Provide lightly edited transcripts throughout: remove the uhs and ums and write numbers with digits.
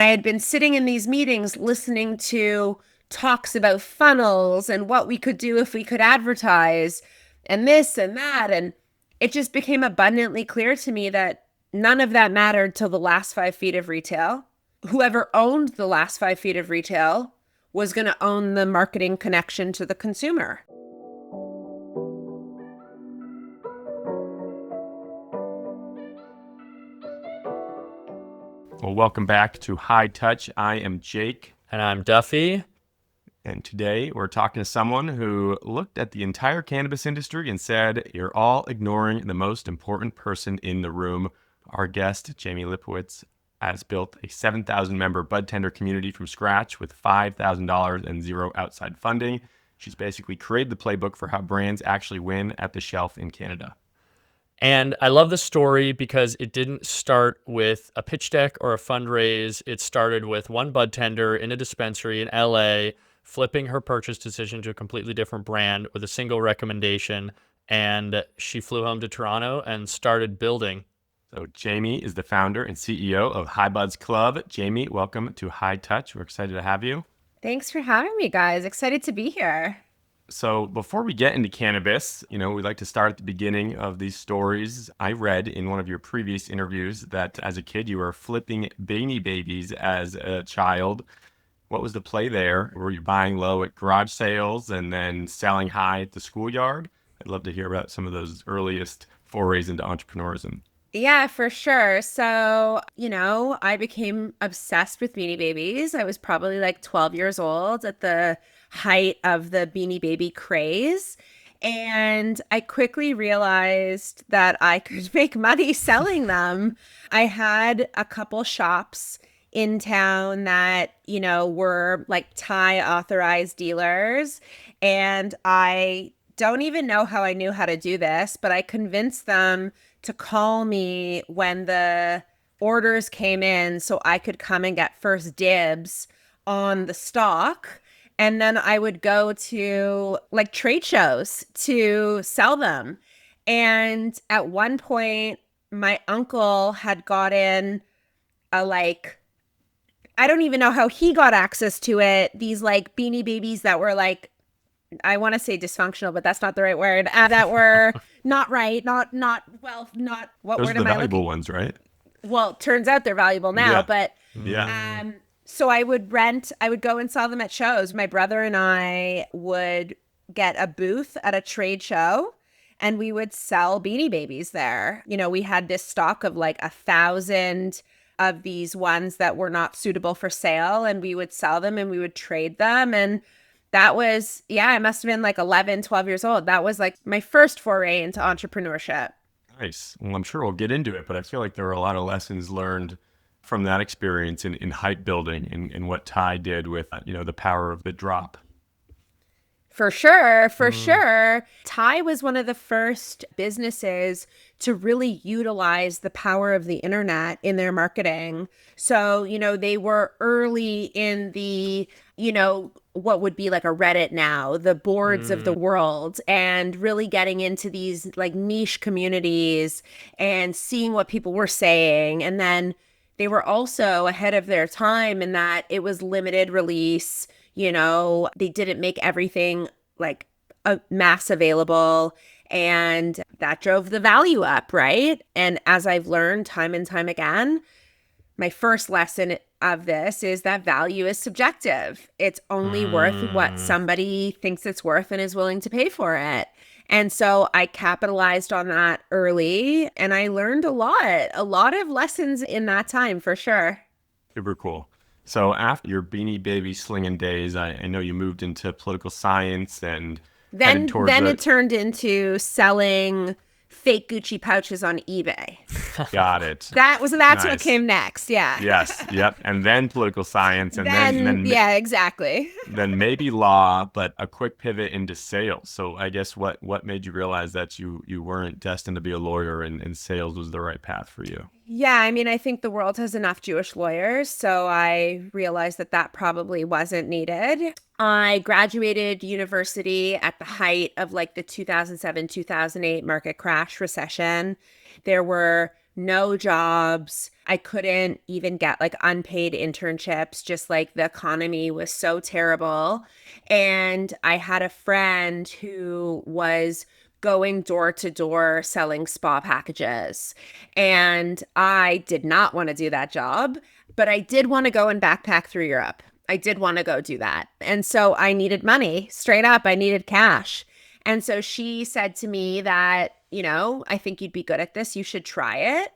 I had been sitting in these meetings listening to talks about funnels and what we could do if we could advertise and this and that. And it just became abundantly clear to me that none of that mattered till the last 5 feet of retail. Whoever owned the last 5 feet of retail was going to own the marketing connection to the consumer. Well, welcome back to High Touch. I am Jake. And I'm Duffy. And today we're talking to someone who looked at the entire cannabis industry and said, you're all ignoring the most important person in the room. Our guest, Jaime Lipowitz, has built a 7,000-member budtender community from scratch with $5,000 and zero outside funding. She's basically created the playbook for how brands actually win at the shelf in Canada. And I love the story because it didn't start with a pitch deck or a fundraise. It started with one budtender in a dispensary in LA, flipping her purchase decision to a completely different brand with a single recommendation. And she flew home to Toronto and started building. So Jaime is the founder and CEO of High Buds Club. Jaime, welcome to High Touch. We're excited to have you. Thanks for having me, guys. Excited to be here. So before we get into cannabis, we like to start at the beginning of these stories. I read in one of your previous interviews that as a kid, you were flipping Beanie Babies as a child. What was the play there? Were you buying low at garage sales and then selling high at the schoolyard? I'd love to hear about some of those earliest forays into entrepreneurism. Yeah, for sure. So, I became obsessed with Beanie Babies. I was probably like 12 years old at the height of the Beanie Baby craze. And I quickly realized that I could make money selling them. I had a couple shops in town that, were like Thai authorized dealers. And I don't even know how I knew how to do this, but I convinced them to call me when the orders came in so I could come and get first dibs on the stock. And then I would go to like trade shows to sell them. And at one point, my uncle had gotten I don't even know how he got access to it. These like Beanie Babies that were like, I want to say dysfunctional, but that's not the right word. That were not right, not what Those word are am the I valuable looking? ones, right? Well, turns out they're valuable now, Yeah. but Yeah. so I would go and sell them at shows. My brother and I would get a booth at a trade show and we would sell Beanie Babies there. We had this stock of like 1,000 of these ones that were not suitable for sale, and we would sell them and we would trade them. And that was, I must have been like 11, 12 years old. That was like my first foray into entrepreneurship. Nice. Well, I'm sure we'll get into it, but I feel like there are a lot of lessons learned from that experience in hype building and what Ty did with, the power of the drop. For sure. Thai was one of the first businesses to really utilize the power of the internet in their marketing. So, they were early in the, what would be like a Reddit now, the boards of the world, and really getting into these like niche communities and seeing what people were saying. And then they were also ahead of their time in that it was limited release. They didn't make everything like a mass available, and that drove the value up, right? And as I've learned time and time again, my first lesson of this is that value is subjective. It's only worth what somebody thinks it's worth and is willing to pay for it. And so I capitalized on that early, and I learned a lot of lessons in that time, for sure. Super cool. So after your Beanie Baby slinging days, I know you moved into political science and Then it turned into selling fake Gucci pouches on eBay. Got it. That's Nice. what came next. Yeah. Yes. Yep. And then political science, and then yeah, exactly. then maybe law, but a quick pivot into sales. So I guess what made you realize that you weren't destined to be a lawyer and sales was the right path for you? Yeah, I think the world has enough Jewish lawyers, so I realized that probably wasn't needed. I graduated university at the height of like the 2007, 2008 market crash recession. There were no jobs. I couldn't even get like unpaid internships, just like the economy was so terrible. And I had a friend who was going door to door selling spa packages. And I did not want to do that job, but I did want to go and backpack through Europe. I did want to go do that. And so I needed money, straight up. I needed cash. And so she said to me that, I think you'd be good at this. You should try it.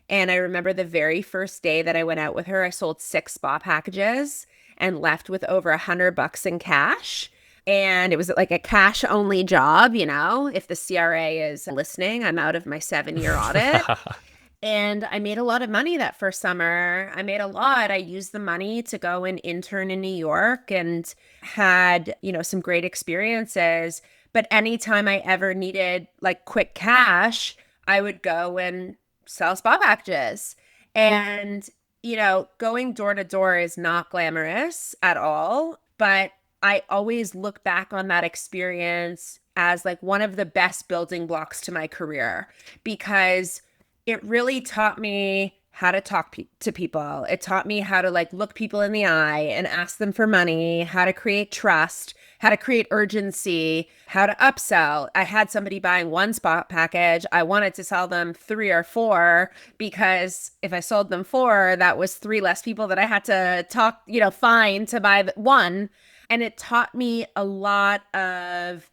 And I remember the very first day that I went out with her, I sold 6 spa packages and left with over $100 in cash. And it was like a cash only job, if the CRA is listening, I'm out of my 7-year audit. And I made a lot of money that first summer. I made a lot. I used the money to go and intern in New York and had, some great experiences. But anytime I ever needed like quick cash, I would go and sell spa packages. And, going door to door is not glamorous at all. But I always look back on that experience as like one of the best building blocks to my career, because it really taught me how to talk to people. It taught me how to like look people in the eye and ask them for money, how to create trust, how to create urgency, how to upsell. I had somebody buying 1 spot package. I wanted to sell them 3 or 4, because if I sold them 4, that was 3 less people that I had to find to buy 1. And it taught me a lot of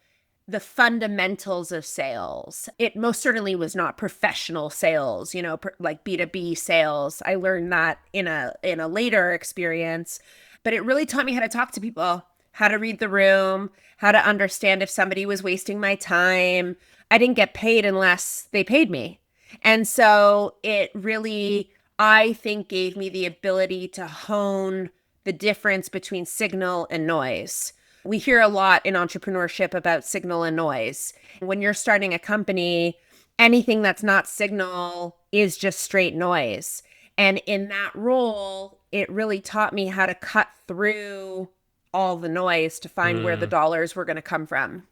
the fundamentals of sales. It most certainly was not professional sales, like B2B sales. I learned that in a later experience, but it really taught me how to talk to people, how to read the room, how to understand if somebody was wasting my time. I didn't get paid unless they paid me. And so it really, I think, gave me the ability to hone the difference between signal and noise. We hear a lot in entrepreneurship about signal and noise. When you're starting a company, anything that's not signal is just straight noise. And in that role, it really taught me how to cut through all the noise to find where the dollars were going to come from.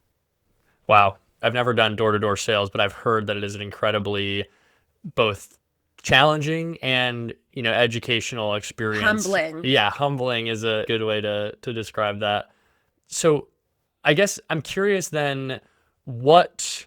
Wow. I've never done door-to-door sales, but I've heard that it is an incredibly both challenging and, educational experience. Humbling. Yeah, humbling is a good way to describe that. So I guess I'm curious then, what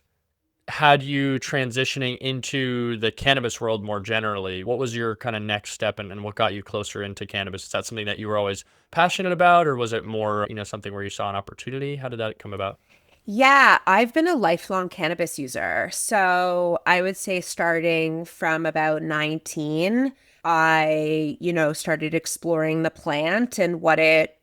had you transitioning into the cannabis world more generally? What was your kind of next step, and what got you closer into cannabis? Is that something that you were always passionate about, or was it more, something where you saw an opportunity? How did that come about? Yeah, I've been a lifelong cannabis user. So I would say starting from about 19, I, started exploring the plant and what it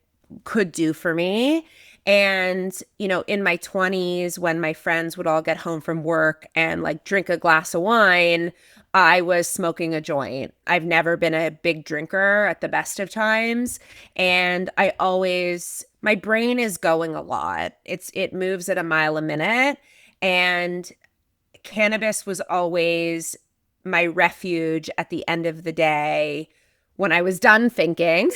could do for me. And, in my 20s, when my friends would all get home from work and like drink a glass of wine, I was smoking a joint. I've never been a big drinker at the best of times. And my brain is going a lot. It moves at a mile a minute. And cannabis was always my refuge at the end of the day when I was done thinking.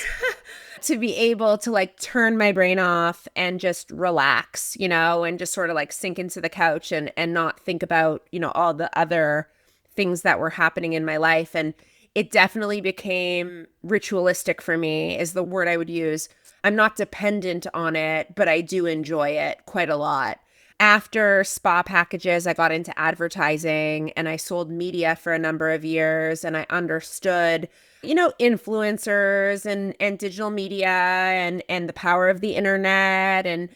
To be able to like turn my brain off and just relax, and just sort of like sink into the couch and not think about, all the other things that were happening in my life. And it definitely became ritualistic for me, is the word I would use. I'm not dependent on it, but I do enjoy it quite a lot. After spa packages, I got into advertising and I sold media for a number of years, and I understood influencers and digital media and the power of the internet and,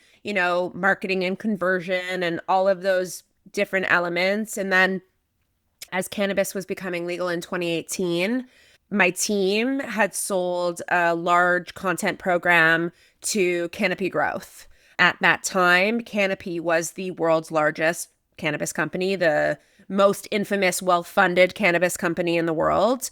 marketing and conversion and all of those different elements. And then as cannabis was becoming legal in 2018, my team had sold a large content program to Canopy Growth. At that time, Canopy was the world's largest cannabis company, the most infamous, well-funded cannabis company in the world.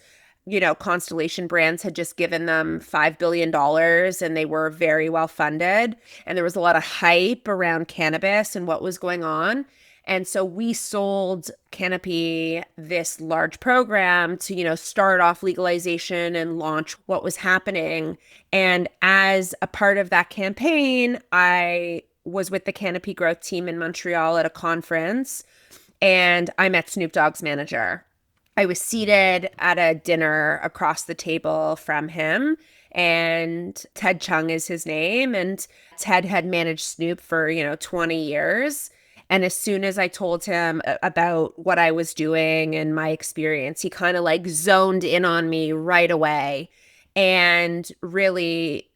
Constellation Brands had just given them $5 billion and they were very well funded. And there was a lot of hype around cannabis and what was going on. And so we sold Canopy this large program to, start off legalization and launch what was happening. And as a part of that campaign, I was with the Canopy Growth team in Montreal at a conference, and I met Snoop Dogg's manager. I was seated at a dinner across the table from him, and Ted Chung is his name. And Ted had managed Snoop for, 20 years. And as soon as I told him about what I was doing and my experience, he kind of like zoned in on me right away and really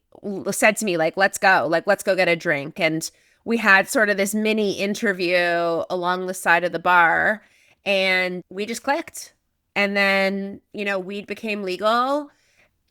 said to me, like, let's go get a drink. And we had sort of this mini interview along the side of the bar, and we just clicked. And then, weed became legal.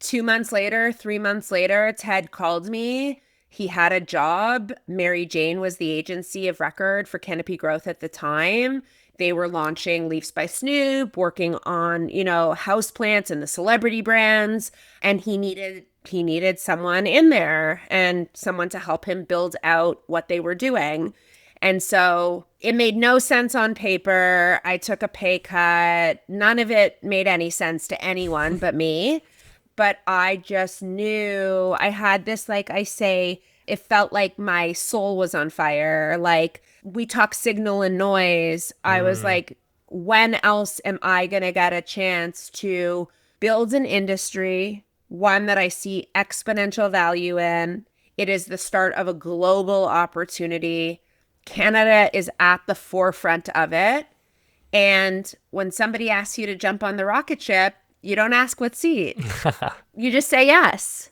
2 months later, 3 months later, Ted called me. He had a job. Mary Jane was the agency of record for Canopy Growth at the time. They were launching Leafs by Snoop, working on, houseplants and the celebrity brands. And he needed someone in there and someone to help him build out what they were doing. And so it made no sense on paper. I took a pay cut. None of it made any sense to anyone but me. But I just knew I had this, like I say, it felt like my soul was on fire. Like, we talk signal and noise. I was like, when else am I going to get a chance to build an industry, one that I see exponential value in? It is the start of a global opportunity. Canada is at the forefront of it. And when somebody asks you to jump on the rocket ship, you don't ask what seat. You just say yes.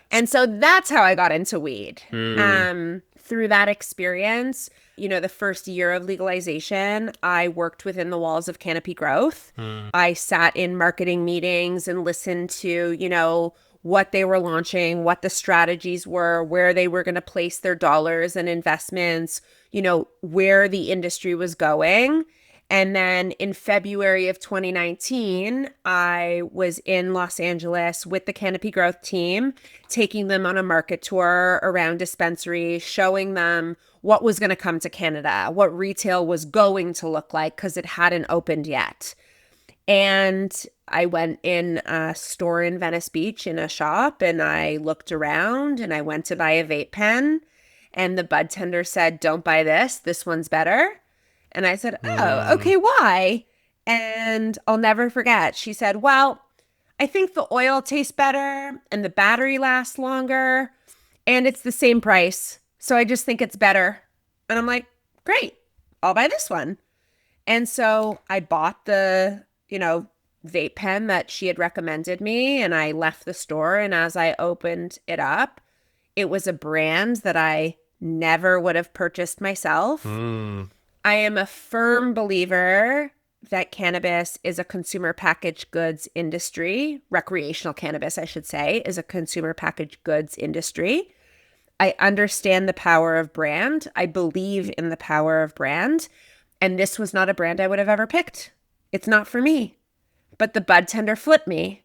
And so that's how I got into weed. Through that experience, the first year of legalization, I worked within the walls of Canopy Growth. I sat in marketing meetings and listened to, what they were launching, what the strategies were, where they were going to place their dollars and investments, where the industry was going. And then in February of 2019, I was in Los Angeles with the Canopy Growth team, taking them on a market tour around dispensaries, showing them what was going to come to Canada, what retail was going to look like, because it hadn't opened yet. And I went in a store in Venice Beach in a shop, and I looked around, and I went to buy a vape pen, and the budtender said, "Don't buy this. This one's better." And I said, "Oh, okay, why?" And I'll never forget. She said, "Well, I think the oil tastes better and the battery lasts longer, and it's the same price. So I just think it's better." And I'm like, "Great, I'll buy this one." And so I bought the, vape pen that she had recommended me, and I left the store. And as I opened it up, it was a brand that I never would have purchased myself. I am a firm believer that cannabis is a consumer packaged goods industry. Recreational cannabis, I should say, is a consumer packaged goods industry. I understand the power of brand. I believe in the power of brand. And this was not a brand I would have ever picked. It's not for me. But the budtender flipped me.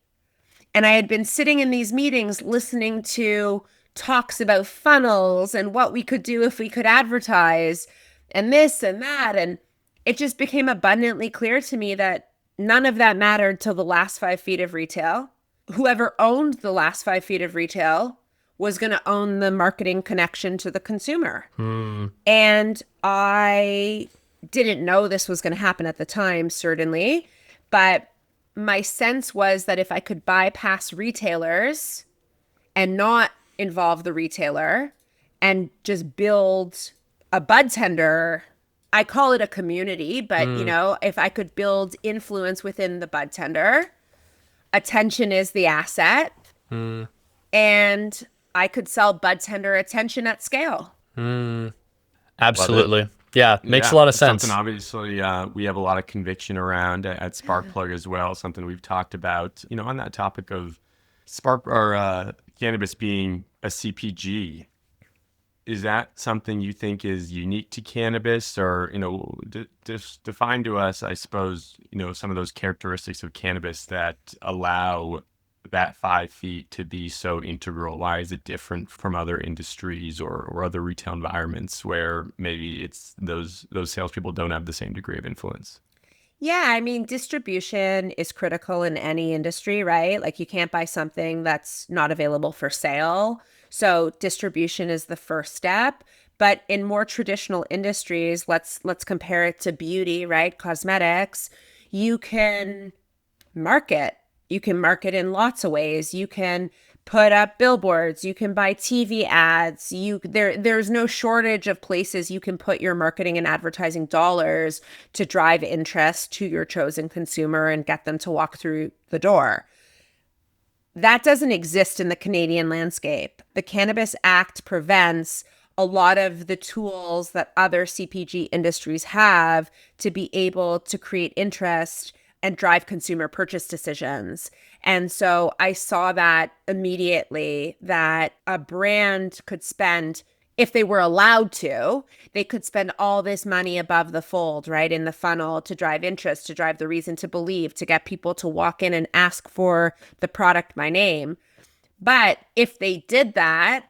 And I had been sitting in these meetings listening to talks about funnels and what we could do if we could advertise and this and that. And it just became abundantly clear to me that none of that mattered till the last 5 feet of retail. Whoever owned the last 5 feet of retail was going to own the marketing connection to the consumer. And I didn't know this was going to happen at the time, certainly. But my sense was that if I could bypass retailers and not involve the retailer and just build a budtender, I call it a community, but if I could build influence within the budtender, attention is the asset, and I could sell budtender attention at scale. Absolutely. Yeah, makes a lot of sense. Something obviously we have a lot of conviction around at Sparkplug as well. Something we've talked about, on that topic of cannabis being a CPG. Is that something you think is unique to cannabis, or just define to us, I suppose, some of those characteristics of cannabis that allow that 5 feet to be so integral? Why is it different from other industries or other retail environments where maybe it's those salespeople don't have the same degree of influence? Yeah, I mean, distribution is critical in any industry, right? Like, you can't buy something that's not available for sale. So distribution is the first step. But in more traditional industries, let's compare it to beauty, right? Cosmetics. You can market. You can market in lots of ways. You can put up billboards. You can buy TV ads. There's no shortage of places you can put your marketing and advertising dollars to drive interest to your chosen consumer and get them to walk through the door. That doesn't exist in the Canadian landscape. The Cannabis Act prevents a lot of the tools that other CPG industries have to be able to create interest and drive consumer purchase decisions. And so I saw that immediately, that a brand could spend, if they were allowed to, they could spend all this money above the fold, right, in the funnel to drive interest, to drive the reason to believe, to get people to walk in and ask for the product by name. But if they did that,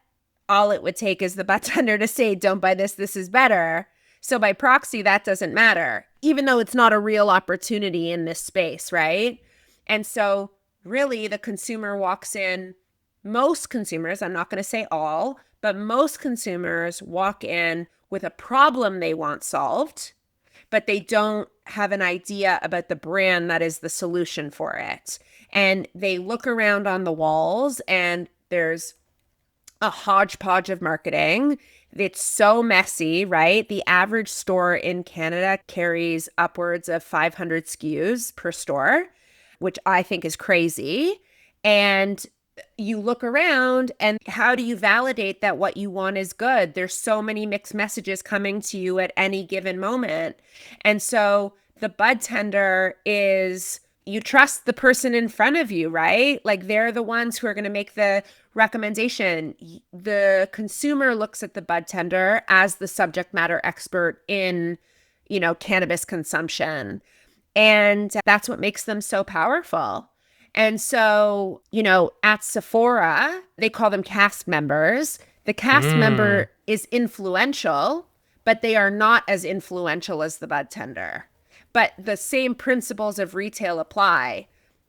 all it would take is the budtender to say, don't buy this, this is better. So by proxy, that doesn't matter, even though it's not a real opportunity in this space, right? And so really the consumer walks in, most consumers, I'm not going to say all, but most consumers walk in with a problem they want solved, but they don't have an idea about the brand that is the solution for it. And they look around on the walls and there's a hodgepodge of marketing. It's so messy, right? The average store in Canada carries upwards of 500 SKUs per store, which I think is crazy. And you look around and how do you validate that what you want is good? There's so many mixed messages coming to you at any given moment. And so the budtender is, you trust the person in front of you, right? Like they're the ones who are going to make the recommendation. The consumer looks at the budtender as the subject matter expert in, cannabis consumption. And that's what makes them so powerful. And so, at Sephora, they call them cast members. The cast member is influential, but they are not as influential as the budtender. But the same principles of retail apply.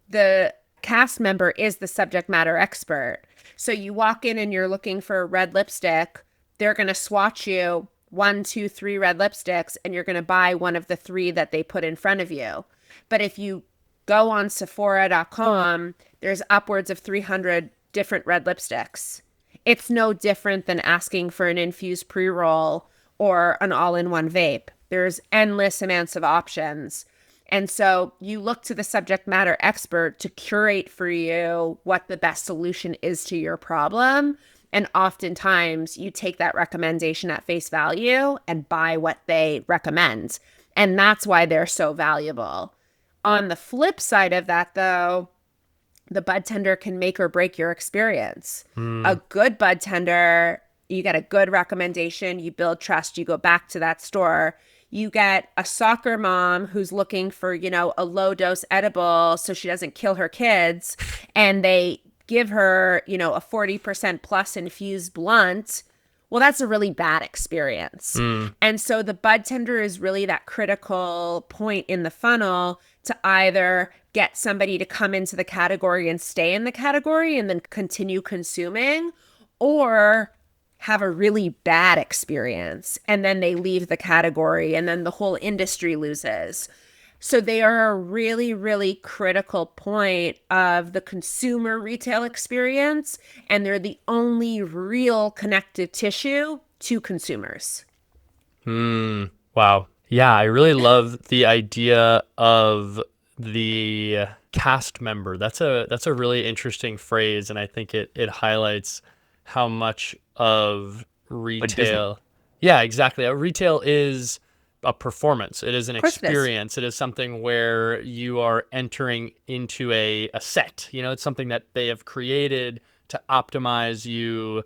The cast member is the subject matter expert. So you walk in and you're looking for a red lipstick. They're going to swatch you 1, 2, 3 red lipsticks, and you're going to buy one of the 3 that they put in front of you. But if you go on Sephora.com, there's upwards of 300 different red lipsticks. It's no different than asking for an infused pre-roll or an all-in-one vape. There's endless amounts of options. And so you look to the subject matter expert to curate for you what the best solution is to your problem. And oftentimes you take that recommendation at face value and buy what they recommend. And that's why they're so valuable. On the flip side of that, though, the budtender can make or break your experience. A good budtender, you get a good recommendation, you build trust, you go back to that store. You get a soccer mom who's looking for, a low dose edible so she doesn't kill her kids, and they give her, a 40% plus infused blunt. Well, that's a really bad experience. And so the budtender is really that critical point in the funnel to either get somebody to come into the category and stay in the category and then continue consuming, or have a really bad experience and then they leave the category and then the whole industry loses. So they are a really, really critical point of the consumer retail experience, and they're the only real connective tissue to consumers. Wow. Yeah, I really love the idea of the cast member. That's a really interesting phrase, and I think it highlights how much of retail. Yeah, exactly. Retail is a performance. It is an experience. It is something where you are entering into a set. It's something that they have created to optimize you,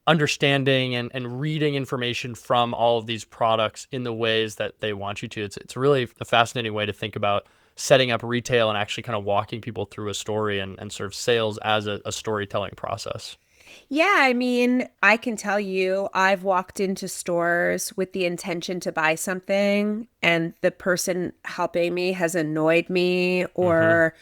understanding and reading information from all of these products in the ways that they want you to. It's really a fascinating way to think about setting up retail and actually kind of walking people through a story and sort of sales as a storytelling process. Yeah, I mean, I can tell you, I've walked into stores with the intention to buy something, and the person helping me has annoyed me or,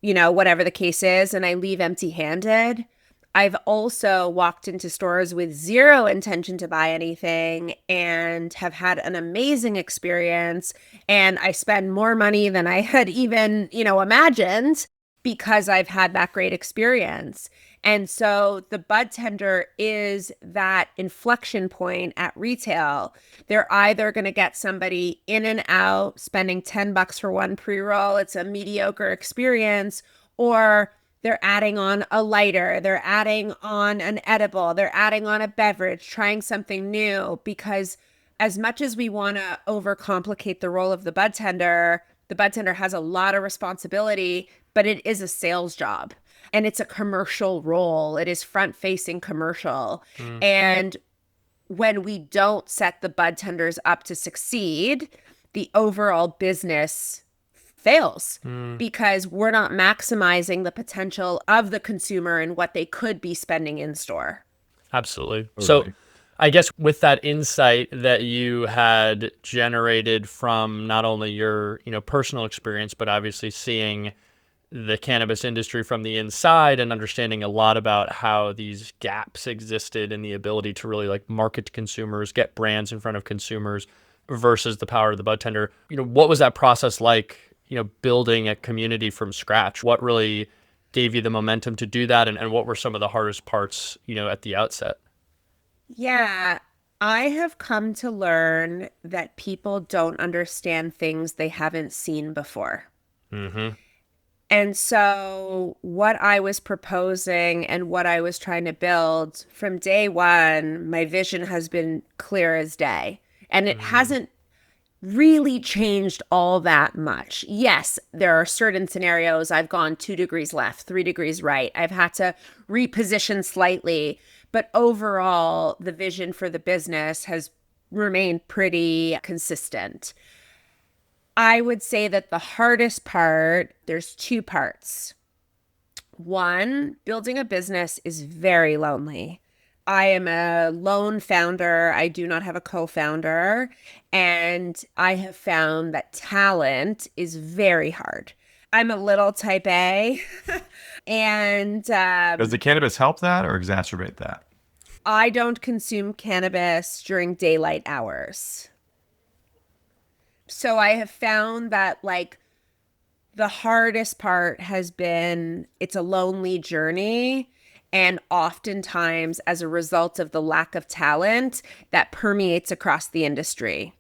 whatever the case is, and I leave empty-handed. I've also walked into stores with zero intention to buy anything and have had an amazing experience. And I spend more money than I had even, imagined because I've had that great experience. And so the bud tender is that inflection point at retail. They're either going to get somebody in and out, spending $10 for one pre-roll. It's a mediocre experience. Or they're adding on a lighter, they're adding on an edible, they're adding on a beverage, trying something new. Because as much as we want to overcomplicate the role of the bud tender has a lot of responsibility, but it is a sales job and it's a commercial role. It is front-facing commercial. And when we don't set the bud tenders up to succeed, the overall business fails because we're not maximizing the potential of the consumer and what they could be spending in store. Absolutely. Okay. So I guess with that insight that you had generated from not only your, personal experience, but obviously seeing the cannabis industry from the inside and understanding a lot about how these gaps existed in the ability to really like market to consumers, get brands in front of consumers versus the power of the bud tender. What was that process like, building a community from scratch? What really gave you the momentum to do that? And what were some of the hardest parts, at the outset? Yeah, I have come to learn that people don't understand things they haven't seen before. Mm-hmm. And so what I was proposing and what I was trying to build from day one, my vision has been clear as day. And it hasn't really changed all that much. Yes, there are certain scenarios I've gone 2 degrees left, 3 degrees right. I've had to reposition slightly, but overall, the vision for the business has remained pretty consistent. I would say that the hardest part, there's 2 parts. One, building a business is very lonely. I am a lone founder. I do not have a co-founder. And I have found that talent is very hard. I'm a little type A. And Does the cannabis help that or exacerbate that? I don't consume cannabis during daylight hours. So I have found that like the hardest part has been it's a lonely journey. And oftentimes, as a result of the lack of talent, that permeates across the industry.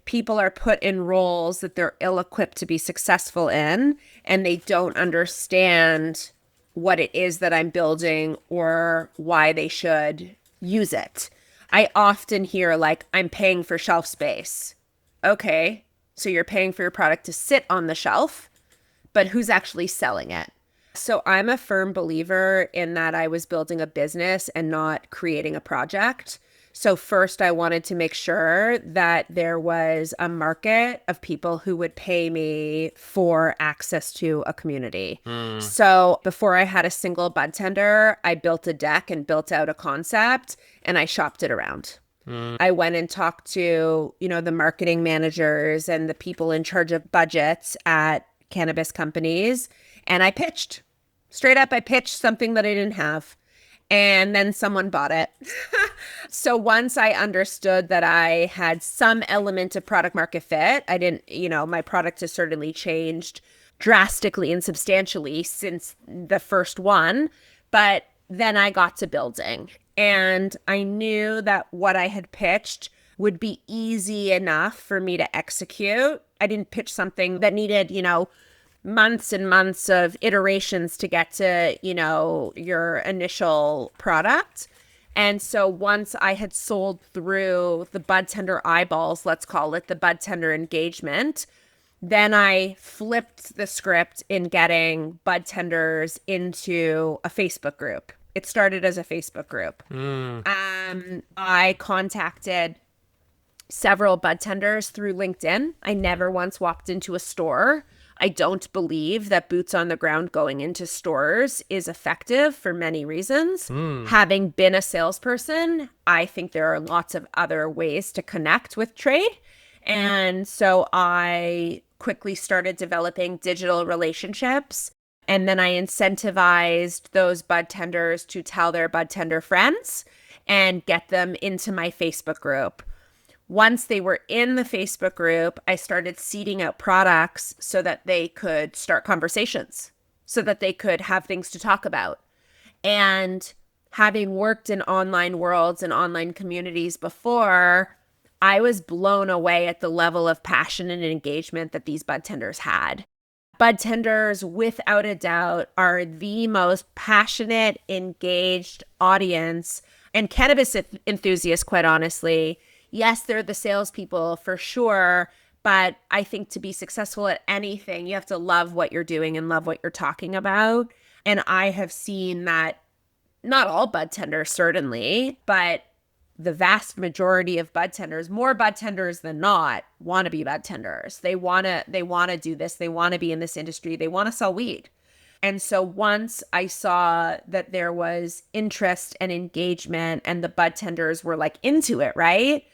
People are put in roles that they're ill-equipped to be successful in, and they don't understand what it is that I'm building or why they should use it. I often hear like, I'm paying for shelf space. Okay, so you're paying for your product to sit on the shelf, but who's actually selling it? So I'm a firm believer in that I was building a business and not creating a project. So first I wanted to make sure that there was a market of people who would pay me for access to a community. So before I had a single bud tender, I built a deck and built out a concept and I shopped it around. I went and talked to, the marketing managers and the people in charge of budgets at cannabis companies. And I pitched. Straight up, I pitched something that I didn't have. And then someone bought it. So once I understood that I had some element of product market fit, I didn't, my product has certainly changed drastically and substantially since the first one. But then I got to building. And I knew that what I had pitched would be easy enough for me to execute. I didn't pitch something that needed, months and months of iterations to get to, your initial product. And so once I had sold through the bud tender eyeballs, let's call it the bud tender engagement, then I flipped the script in getting bud tenders into a Facebook group. It started as a Facebook group. I contacted several bud tenders through LinkedIn. I never once walked into a store. I don't believe that boots on the ground going into stores is effective for many reasons. Having been a salesperson, I think there are lots of other ways to connect with trade. And so I quickly started developing digital relationships And then I incentivized those bud tenders to tell their bud tender friends and get them into my Facebook group. Once they were in the Facebook group, I started seeding out products so that they could start conversations, so that they could have things to talk about. And having worked in online worlds and online communities before, I was blown away at the level of passion and engagement that these bud tenders had. Bud tenders, without a doubt, are the most passionate, engaged audience, and cannabis enthusiasts, quite honestly. Yes, they're the salespeople for sure, but I think to be successful at anything, you have to love what you're doing and love what you're talking about. And I have seen that not all bud tenders, certainly, but the vast majority of bud tenders, more bud tenders than not, want to be bud tenders. They want to do this. They want to be in this industry. They want to sell weed. And so once I saw that there was interest and engagement and the bud tenders were like into it, right?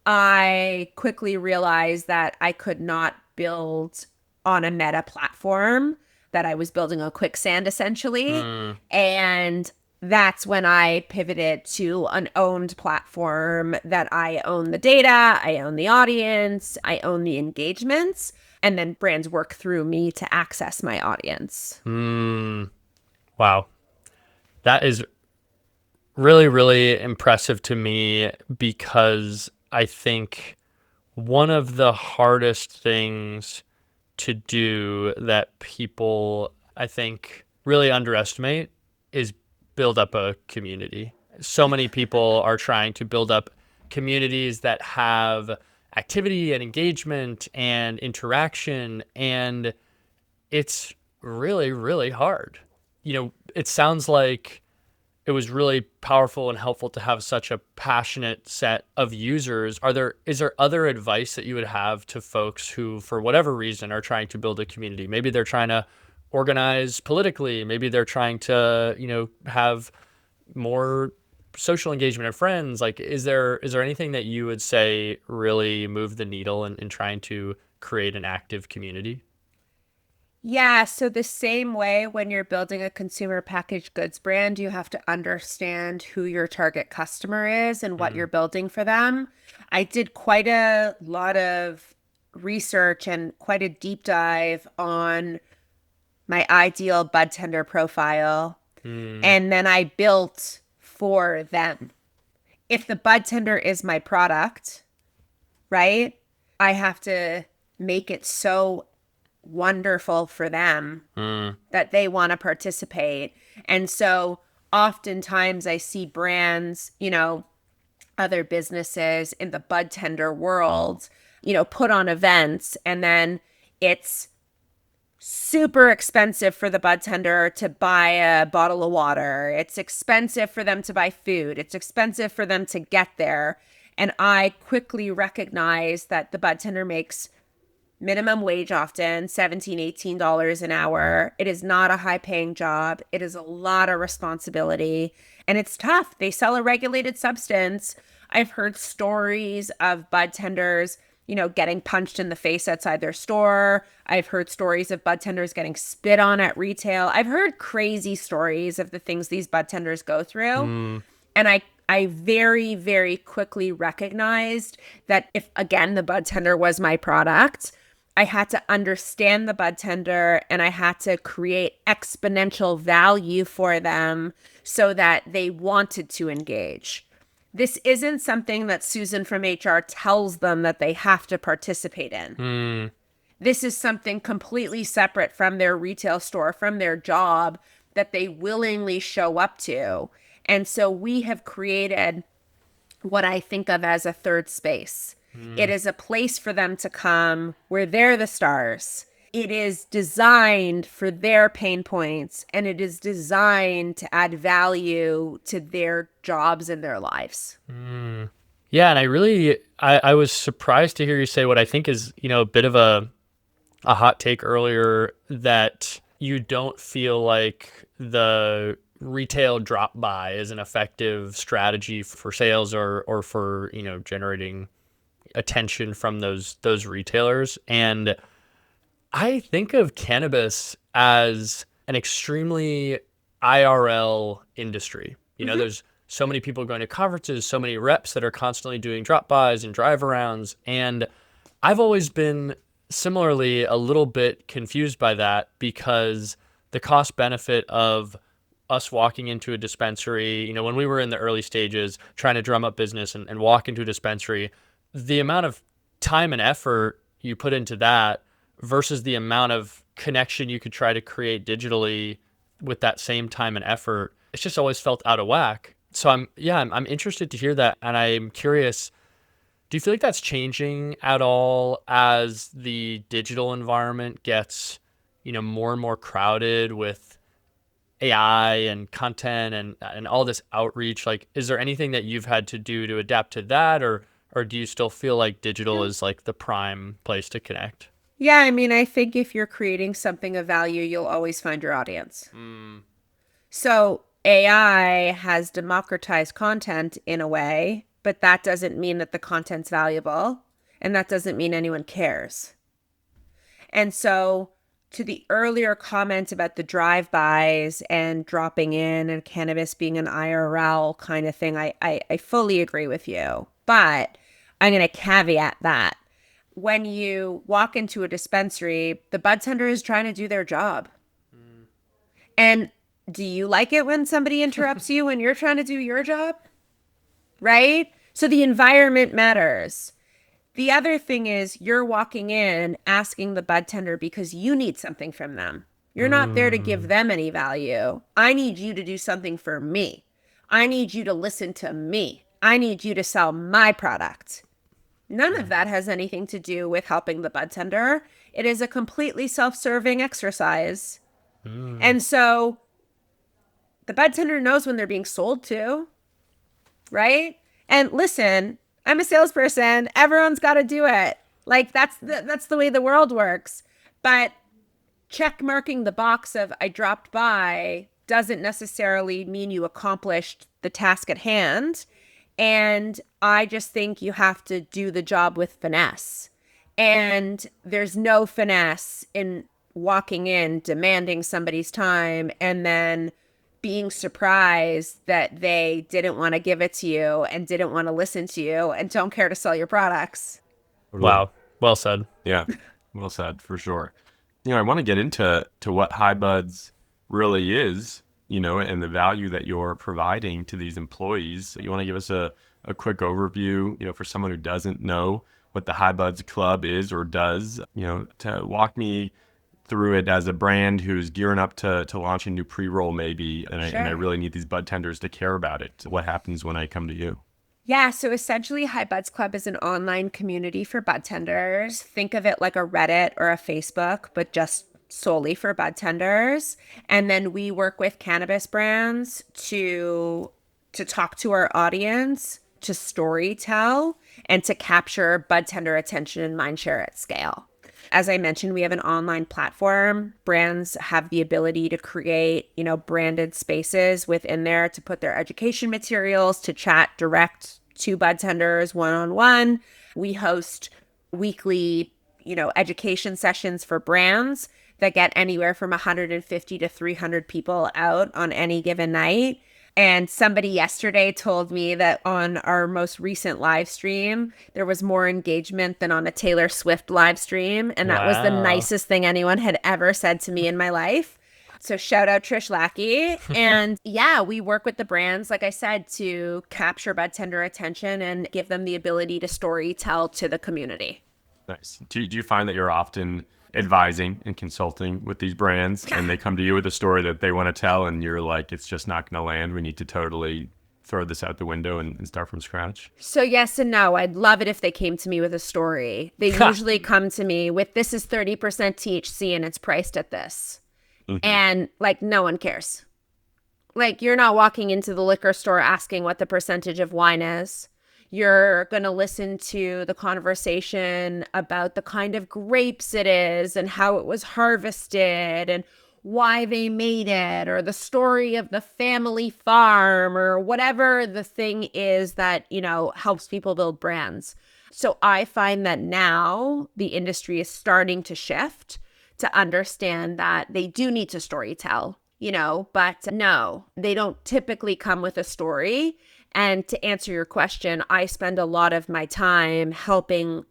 I quickly realized that I could not build on a meta platform, that I was building on quicksand essentially. And that's when I pivoted to an owned platform that I own the data, I own the audience, I own the engagements, and then brands work through me to access my audience. Wow. That is really, really impressive to me, because I think one of the hardest things to do that people, I think, really underestimate is build up a community. So many people are trying to build up communities that have activity and engagement and interaction, and it's really, really hard. You know, it sounds like it was really powerful and helpful to have such a passionate set of users. Is there other advice that you would have to folks who, for whatever reason, are trying to build a community? Maybe they're trying to organize politically. Maybe they're trying to, have more social engagement of friends. Like, is there anything that you would say really moved the needle in trying to create an active community? Yeah, so the same way when you're building a consumer packaged goods brand, you have to understand who your target customer is and what you're building for them. I did quite a lot of research and quite a deep dive on my ideal bud tender profile, and then I built for them. If the bud tender is my product, right, I have to make it so wonderful for them that they want to participate. And so oftentimes I see brands, other businesses in the bud tender world, put on events, and then it's super expensive for the bud tender to buy a bottle of water. It's expensive for them to buy food. It's expensive for them to get there. And I quickly recognized that the bud tender makes minimum wage often, $17, $18 an hour. It is not a high paying job. It is a lot of responsibility, and it's tough. They sell a regulated substance. I've heard stories of bud tenders, getting punched in the face outside their store. I've heard stories of bud tenders getting spit on at retail. I've heard crazy stories of the things these bud tenders go through. And I very, very quickly recognized that if, again, the bud tender was my product, I had to understand the bud tender, and I had to create exponential value for them so that they wanted to engage. This isn't something that Susan from HR tells them that they have to participate in. This is something completely separate from their retail store, from their job, that they willingly show up to. And so we have created what I think of as a third space. It is a place for them to come where they're the stars. It is designed for their pain points, and it is designed to add value to their jobs and their lives. Yeah, and I was surprised to hear you say what I think is, a bit of a hot take earlier, that you don't feel like the retail drop-by is an effective strategy for sales or for, generating attention from those retailers. And I think of cannabis as an extremely IRL industry. There's so many people going to conferences, so many reps that are constantly doing drop-bys and drive-arounds. And I've always been similarly a little bit confused by that, because the cost benefit of us walking into a dispensary, when we were in the early stages trying to drum up business and walk into a dispensary, the amount of time and effort you put into that versus the amount of connection you could try to create digitally with that same time and effort, it's just always felt out of whack. So I'm interested to hear that. And I'm curious, do you feel like that's changing at all as the digital environment gets, more and more crowded with AI and content and all this outreach? Like, is there anything that you've had to do to adapt to that, or do you still feel like digital is like the prime place to connect? Yeah, I mean, I think if you're creating something of value, you'll always find your audience. So AI has democratized content in a way, but that doesn't mean that the content's valuable, and that doesn't mean anyone cares. And so to the earlier comment about the drive-bys and dropping in and cannabis being an IRL kind of thing, I fully agree with you. But I'm going to caveat that. When you walk into a dispensary, the budtender is trying to do their job. And do you like it when somebody interrupts you when you're trying to do your job? Right? So the environment matters. The other thing is you're walking in asking the budtender because you need something from them. You're not there to give them any value. I need you to do something for me. I need you to listen to me. I need you to sell my product. None of that has anything to do with helping the budtender. It is a completely self-serving exercise. And so the budtender knows when they're being sold to, right? And listen, I'm a salesperson. Everyone's got to do it. Like, that's the way the world works. But check marking the box of I dropped by doesn't necessarily mean you accomplished the task at hand. And I just think you have to do the job with finesse. And there's no finesse in walking in, demanding somebody's time, and then being surprised that they didn't want to give it to you and didn't want to listen to you and don't care to sell your products. Wow. Well said. Yeah, well said, for sure. I want to get into what High Buds really is, and the value that you're providing to these employees. You want to give us a quick overview, for someone who doesn't know what the High Buds Club is or does, to walk me through it as a brand who's gearing up to launch a new pre-roll maybe, and I really need these bud tenders to care about it. What happens when I come to you? Yeah, so essentially High Buds Club is an online community for bud tenders. Think of it like a Reddit or a Facebook, but just solely for bud tenders. And then we work with cannabis brands to talk to our audience, to story tell, and to capture bud tender attention and mind share at scale. As I mentioned, we have an online platform. Brands have the ability to create, branded spaces within there to put their education materials, to chat direct to bud tenders one-on-one. We host weekly, education sessions for brands that get anywhere from 150 to 300 people out on any given night. And somebody yesterday told me that on our most recent live stream, there was more engagement than on a Taylor Swift live stream. And that was the nicest thing anyone had ever said to me in my life. So shout out Trish Lackey. And yeah, we work with the brands, like I said, to capture bud tender attention and give them the ability to story tell to the community. Nice. Do you find that you're often advising and consulting with these brands and they come to you with a story that they want to tell and you're like, it's just not going to land, we need to totally throw this out the window and start from scratch? So yes and no. I'd love it if they came to me with a story. They usually come to me with, this is 30% THC and it's priced at this. And no one cares. You're not walking into the liquor store asking what the percentage of wine is. You're going to listen to the conversation about the kind of grapes it is and how it was harvested and why they made it, or the story of the family farm, or whatever the thing is that, helps people build brands. So I find that now the industry is starting to shift to understand that they do need to storytell, but no, they don't typically come with a story. And to answer your question, I spend a lot of my time helping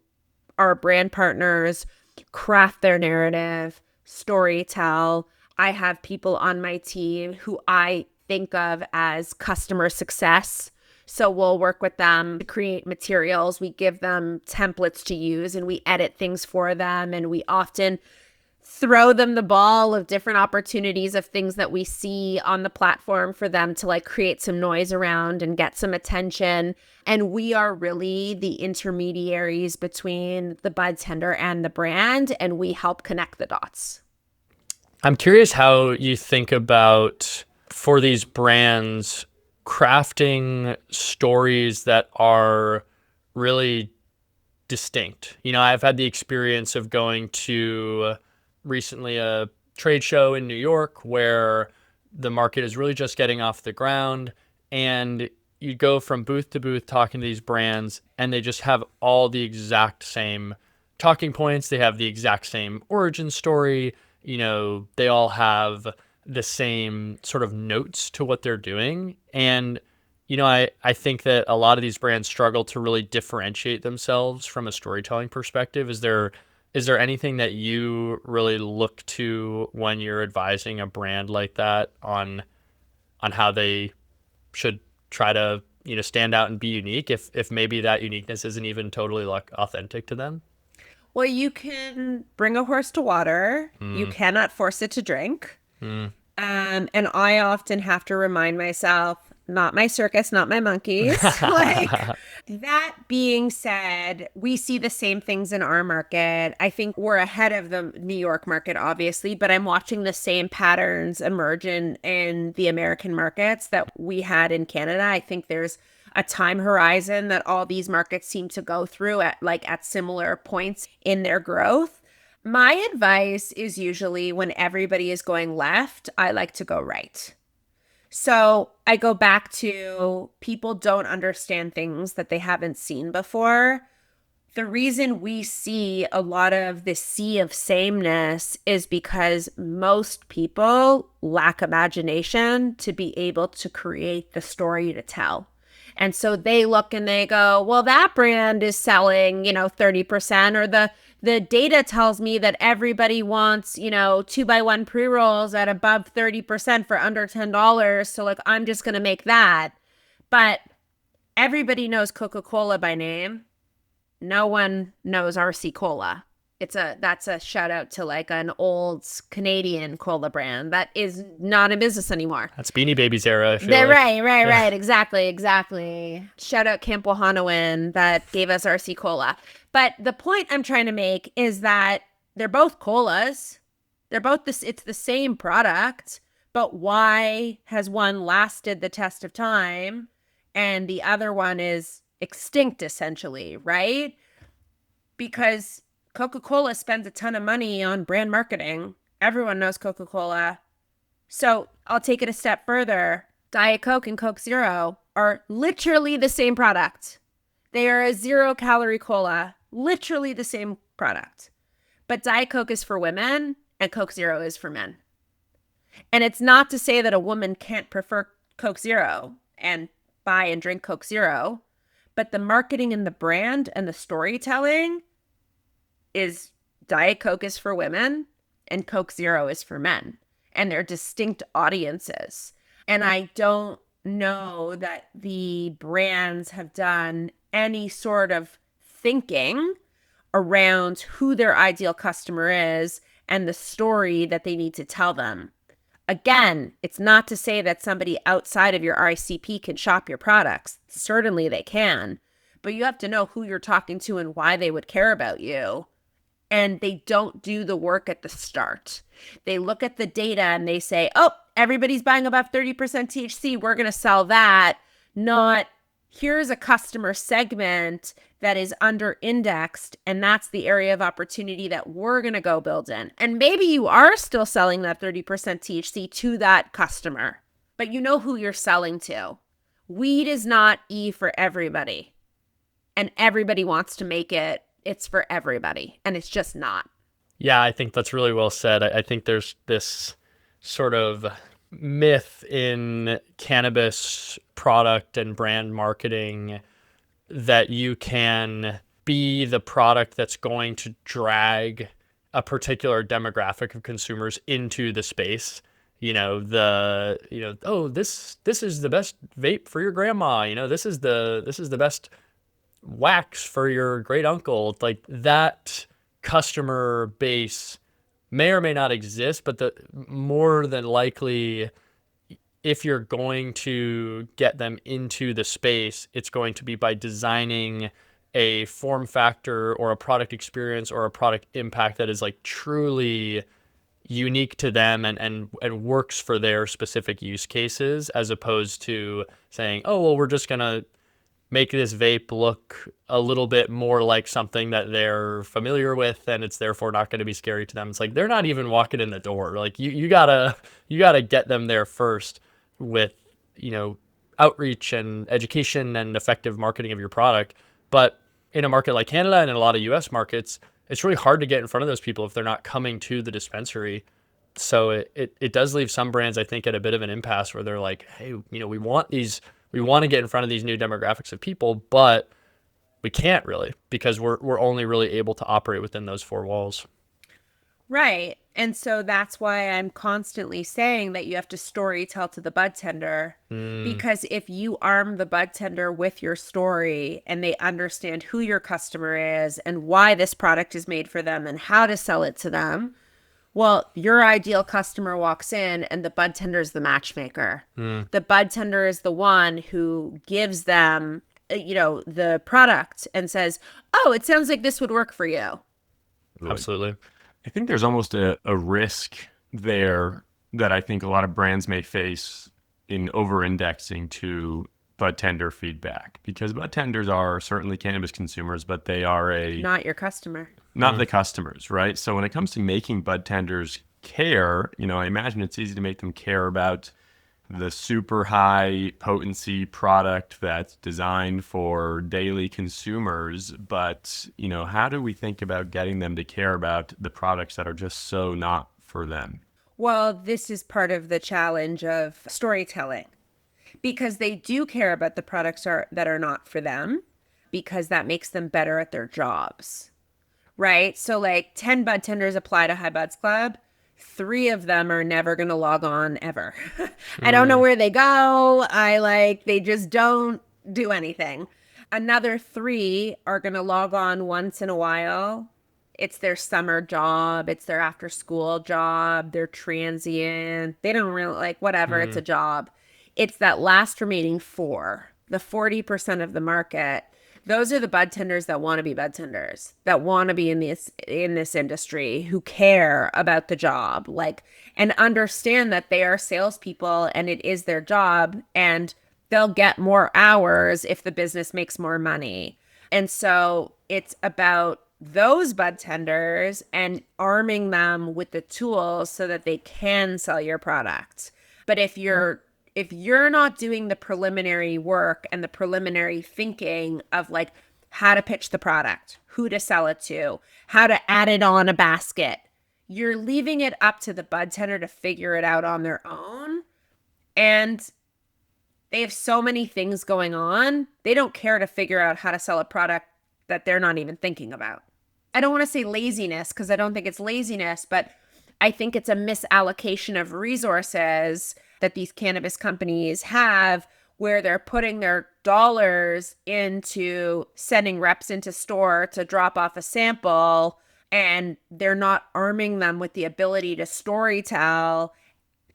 our brand partners craft their narrative, storytell. I have people on my team who I think of as customer success. So we'll work with them to create materials. We give them templates to use and we edit things for them. And we often throw them the ball of different opportunities of things that we see on the platform for them to create some noise around and get some attention. And we are really the intermediaries between the budtender and the brand, and we help connect the dots. I'm curious how you think about, for these brands, crafting stories that are really distinct. I've had the experience of going to recently a trade show in New York where the market is really just getting off the ground, and you go from booth to booth talking to these brands, and they just have all the exact same talking points. They have the exact same origin story. They all have the same sort of notes to what they're doing. And, I think that a lot of these brands struggle to really differentiate themselves from a storytelling perspective. Is there anything that you really look to when you're advising a brand like that on how they should try to, stand out and be unique, if maybe that uniqueness isn't even totally authentic to them? Well, you can bring a horse to water. You cannot force it to drink. And I often have to remind myself, not my circus, not my monkeys. That being said, we see the same things in our market. I think we're ahead of the New York market, obviously, but I'm watching the same patterns emerge in the American markets that we had in Canada. I think there's a time horizon that all these markets seem to go through at similar points in their growth. My advice is usually when everybody is going left, I like to go right. So I go back to people don't understand things that they haven't seen before. The reason we see a lot of this sea of sameness is because most people lack imagination to be able to create the story to tell. And so they look and they go, well, that brand is selling, 30%, or the data tells me that everybody wants, 2x1 pre-rolls at above 30% for under $10. So I'm just going to make that. But everybody knows Coca-Cola by name. No one knows RC Cola. That's a shout out to an old Canadian cola brand that is not in business anymore. That's Beanie Babies era. Right. Exactly. Shout out Camp Wahanawan that gave us RC Cola. But the point I'm trying to make is that they're both colas. They're both it's the same product, but why has one lasted the test of time and the other one is extinct essentially, right? Because Coca-Cola spends a ton of money on brand marketing. Everyone knows Coca-Cola. So I'll take it a step further. Diet Coke and Coke Zero are literally the same product. They are a 0-calorie cola, literally the same product. But Diet Coke is for women and Coke Zero is for men. And it's not to say that a woman can't prefer Coke Zero and buy and drink Coke Zero, but the marketing and the brand and the storytelling is Diet Coke is for women and Coke Zero is for men. And they're distinct audiences. And I don't know that the brands have done any sort of thinking around who their ideal customer is and the story that they need to tell them. Again, it's not to say that somebody outside of your ICP can shop your products. Certainly they can. But you have to know who you're talking to and why they would care about you. And they don't do the work at the start. They look at the data and they say, oh, everybody's buying above 30% THC. We're going to sell that. Not, here's a customer segment that is under indexed. And that's the area of opportunity that we're going to go build in. And maybe you are still selling that 30% THC to that customer, but you know who you're selling to. Weed is not E for everybody. And everybody wants to make it. It's for everybody. And it's just not. Yeah, I think that's really well said. I think there's this sort of myth in cannabis product and brand marketing that you can be the product that's going to drag a particular demographic of consumers into the space. Oh, this is the best vape for your grandma. This is the best wax for your great uncle. Like that customer base may or may not exist, but the more than likely, if you're going to get them into the space, it's going to be by designing a form factor or a product experience or a product impact that is like truly unique to them and works for their specific use cases, as opposed to saying, oh, well, we're just going to make this vape look a little bit more like something that they're familiar with and it's therefore not going to be scary to them. It's like they're not even walking in the door. Like you gotta get them there first with, outreach and education and effective marketing of your product. But in a market like Canada and in a lot of US markets, it's really hard to get in front of those people if they're not coming to the dispensary. So it does leave some brands, I think, at a bit of an impasse where they're like, hey, we want to get in front of these new demographics of people, but we can't really because we're only really able to operate within those four walls. Right. And so that's why I'm constantly saying that you have to story tell to the bud tender. Because if you arm the bud tender with your story and they understand who your customer is and why this product is made for them and how to sell it to them, well, your ideal customer walks in and the bud tender is the matchmaker. The bud tender is the one who gives them, the product and says, oh, it sounds like this would work for you. Absolutely. I think there's almost a risk there that I think a lot of brands may face in over-indexing to bud tender feedback, because bud tenders are certainly cannabis consumers, but they are Not your customer. not the customers, right? So when it comes to making bud tenders care, I imagine it's easy to make them care about the super high potency product that's designed for daily consumers. But, how do we think about getting them to care about the products that are just so not for them? Well, this is part of the challenge of storytelling because they do care about the products that are not for them because that makes them better at their jobs, right? So like 10 bud tenders apply to High Buds Club. 3 of them are never going to log on ever. I don't know where they go. They just don't do anything. Another 3 are going to log on once in a while. It's their summer job. It's their after school job. They're transient. They don't really whatever. It's a job. It's that last remaining 4, the 40% of the market. Those are the bud tenders that want to be bud tenders, that want to be in this industry, who care about the job, and understand that they are salespeople and it is their job and they'll get more hours if the business makes more money. And so it's about those bud tenders and arming them with the tools so that they can sell your product. But if you're not doing the preliminary work and the preliminary thinking of how to pitch the product, who to sell it to, how to add it on a basket, you're leaving it up to the bud tender to figure it out on their own. And they have so many things going on. They don't care to figure out how to sell a product that they're not even thinking about. I don't want to say laziness because I don't think it's laziness, but I think it's a misallocation of resources that these cannabis companies have, where they're putting their dollars into sending reps into store to drop off a sample, and they're not arming them with the ability to storytell,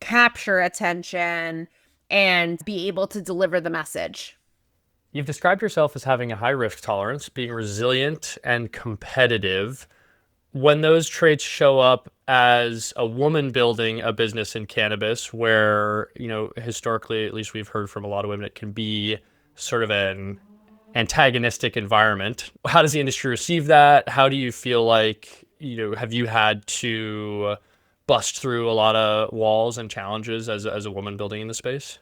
capture attention, and be able to deliver the message. You've described yourself as having a high risk tolerance, being resilient and competitive. When those traits show up as a woman building a business in cannabis, where, historically, at least we've heard from a lot of women, it can be sort of an antagonistic environment. How does the industry receive that? How do you feel like, have you had to bust through a lot of walls and challenges as a woman building in the space?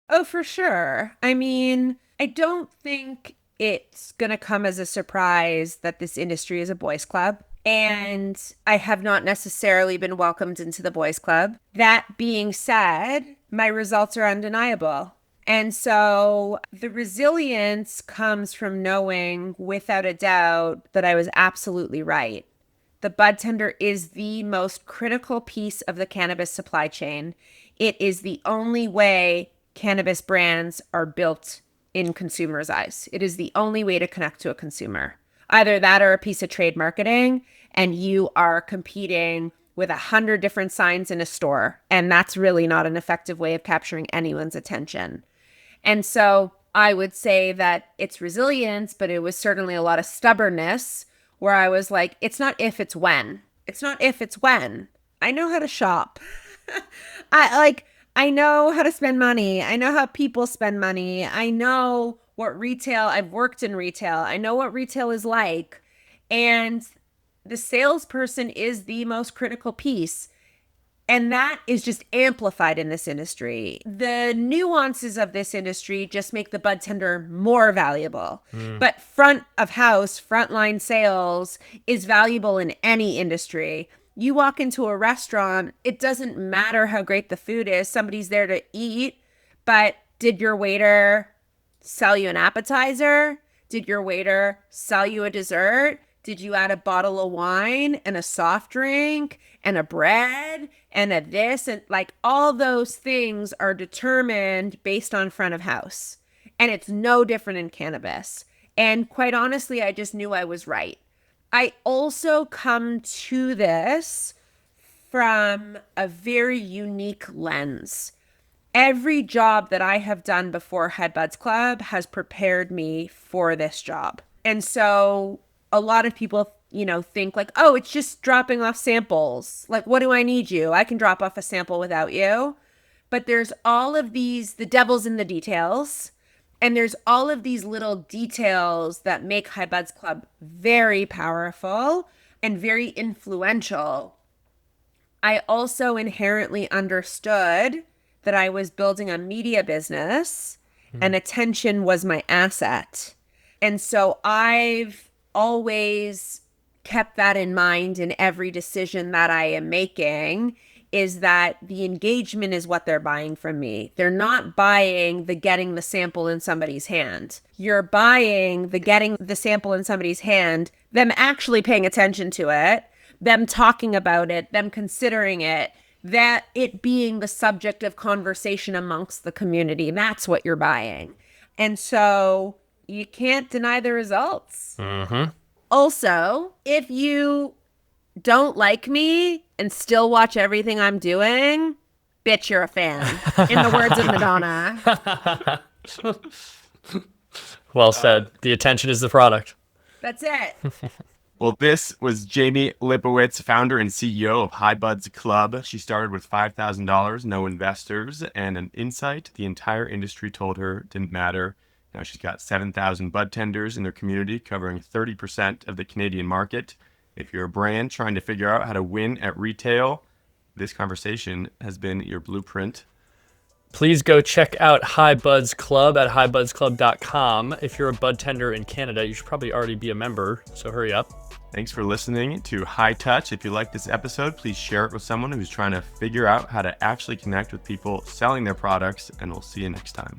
Oh, for sure. I mean, I don't think it's going to come as a surprise that this industry is a boys' club. And I have not necessarily been welcomed into the boys' club. That being said, my results are undeniable. And so the resilience comes from knowing without a doubt that I was absolutely right. The budtender is the most critical piece of the cannabis supply chain. It is the only way cannabis brands are built in consumers' eyes. It is the only way to connect to a consumer. Either that or a piece of trade marketing, and you are competing with 100 different signs in a store. And that's really not an effective way of capturing anyone's attention. And so I would say that it's resilience, but it was certainly a lot of stubbornness where I was like, it's not if, it's when. It's not if, it's when. I know how to shop. I know how to spend money. I know how people spend money. I know what retail, I've worked in retail. I know what retail is like. And the salesperson is the most critical piece. And that is just amplified in this industry. The nuances of this industry just make the budtender more valuable. But front of house, frontline sales is valuable in any industry. You walk into a restaurant, it doesn't matter how great the food is. Somebody's there to eat, but did your waiter sell you an appetizer? Did your waiter sell you a dessert? Did you add a bottle of wine and a soft drink and a bread and a this? And like all those things are determined based on front of house. And it's no different in cannabis. And quite honestly, I just knew I was right. I also come to this from a very unique lens. Every job that I have done before Head Buds Club has prepared me for this job. And so a lot of people, think like, oh, it's just dropping off samples. Like, what do I need you? I can drop off a sample without you. But there's all of these, the devil's in the details. And there's all of these little details that make High Buds Club very powerful and very influential. I also inherently understood that I was building a media business and attention was my asset. And so I've always kept that in mind in every decision that I am making, is that the engagement is what they're buying from me. They're not buying the getting the sample in somebody's hand. You're buying the getting the sample in somebody's hand, them actually paying attention to it, them talking about it, them considering it, that it being the subject of conversation amongst the community. That's what you're buying. And so you can't deny the results. Also, if you don't like me and still watch everything I'm doing, bitch, you're a fan. In the words of Madonna. Well said. The attention is the product. That's it. Well, this was Jaime Lipowitz, founder and CEO of High Buds Club. She started with $5,000, no investors, and an insight the entire industry told her didn't matter. Now she's got 7,000 bud tenders in their community, covering 30% of the Canadian market. If you're a brand trying to figure out how to win at retail, this conversation has been your blueprint. Please go check out High Buds Club at highbudsclub.com. If you're a bud tender in Canada, you should probably already be a member, so hurry up. Thanks for listening to High Touch. If you like this episode, please share it with someone who's trying to figure out how to actually connect with people selling their products, and we'll see you next time.